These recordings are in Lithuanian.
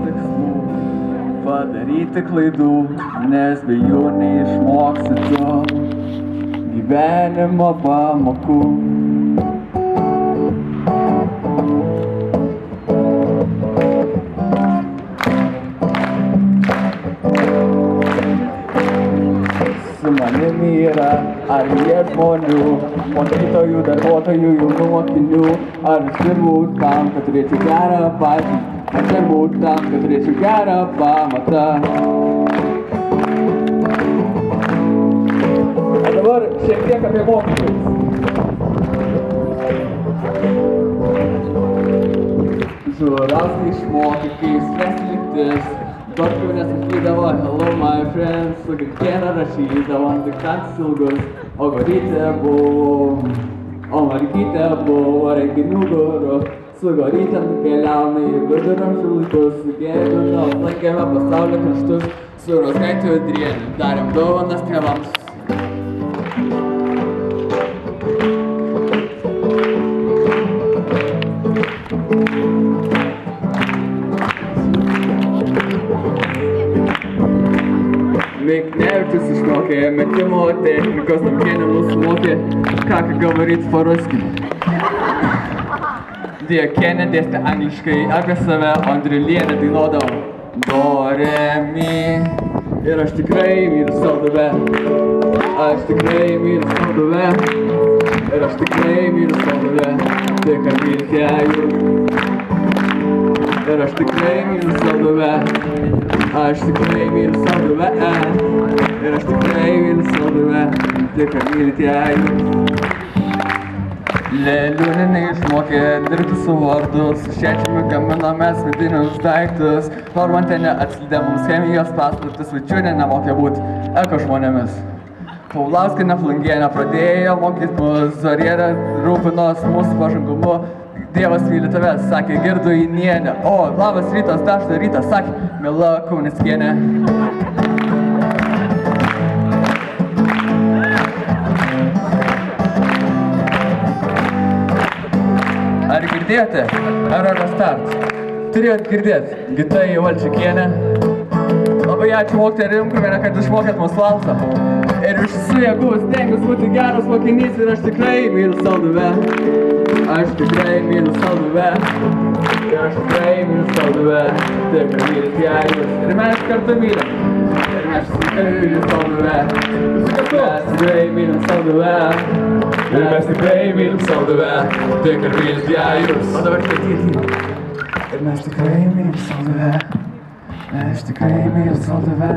Tikslų padaryti klaidų, nes be jų neišmoksi tu gyvenimo pamokų. Su manimi yra ar jie žmonių, mokytojų, darbuotojų, jaunų mokinių, ar aš dirbu tam, kad turėčiau gerą patirtį, aš dirbu tam, kad turėčiau gerą pamatą. O dabar šiek tiek apie mokytojus. Žurauskai išmokė, kaip spręsti lygtis. Dorkių nesakydavo, hello my friends, su kiekviena rašydavo ant diktantus ilgus, o Gorytė buvo, o Margytė buvo renginių guru. Su Gorytė nukeliavome į viduramžių laikus, su Gediminu aplankėme pasaulio kraštus, su Rozgaite Udriene darėm dovanas tėvams. Miknevičius išmokė metimo technikos, Namkienė mūsų mokė, ką говорит по-русски. Diakienė dėstė angliškai apie save, o Andriulienė dainuodavo do, re, mi. Ir aš tikrai myliu salduvę, aš tikrai myliu salduvę, ir aš tikrai myliu salduvę, tik ar mylite jūs. Ir aš tikrai myliu salduvę, aš tikrai myliu salduvę, ir aš tikrai myliu salduvę, tik ar mylite jūs. Lėliūnė neišmokė dirbti su vardu, su šečiumi gaminamės vidinius daiktus. Normantienė atskleidė mums chemijos paslaptis, Vaičiūnė nemokė būti eko žmonėmis. Paulauskienė Flangienė pradėjo mokyt mus, Zorierė rūpinos mūsų pažangumu. Dievas myli tave, sakė Girdu Inienė. O, labas rytas, dažną rytą, sakė Mila Kaunickienė. Ar girdėjote? Ar start? Turėjot girdėti. Gita Valčiukienė. Labai ačiū mokytojai Rimkuvienė, kad išmokėt mus valsą. Ir iš visų jėgų stengiuosi būti geras mokinys ir aš tikrai myliu salduvę. Aš tikrai myliu salduvę. Ir aš tikrai myliu salduvę. Tik mylite ją jūs. Ir mes kartu mylim. Ir mes tikrai mylim salduvę. Mes tikrai mylim salduvę. Ir mes tikrai mylim salduvę. Tik mylite ją jūs. O dabar skaityti. Ir mes tikrai mylim salduvę. Aš tikrai myliu salduvę,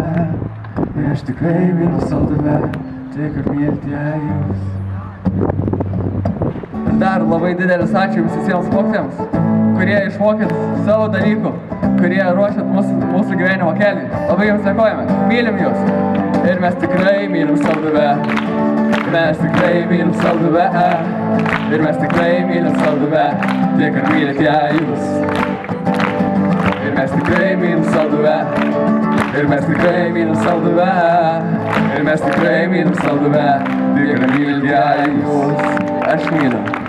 aš tikrai myliu salduvę, tik ar mylite ją jūs. Ir dar labai didelis ačiū visiems mokytojams, kurie išmokėt savo dalykų, kurie ruošiat mūsų gyvenimo keliui. Labai jums dėkojame, mylim jūs. Ir mes tikrai mylim salduvę, mes tikrai mylim salduvę, ir mes tikrai mylim salduvę, tik ar mylite ją jūs. Ir mes tikrai mylim salduvę, ir mes tikrai mylim salduvę, ir mes tikrai mylim salduvę, tik ar mylite ją jūs. Aš myliu.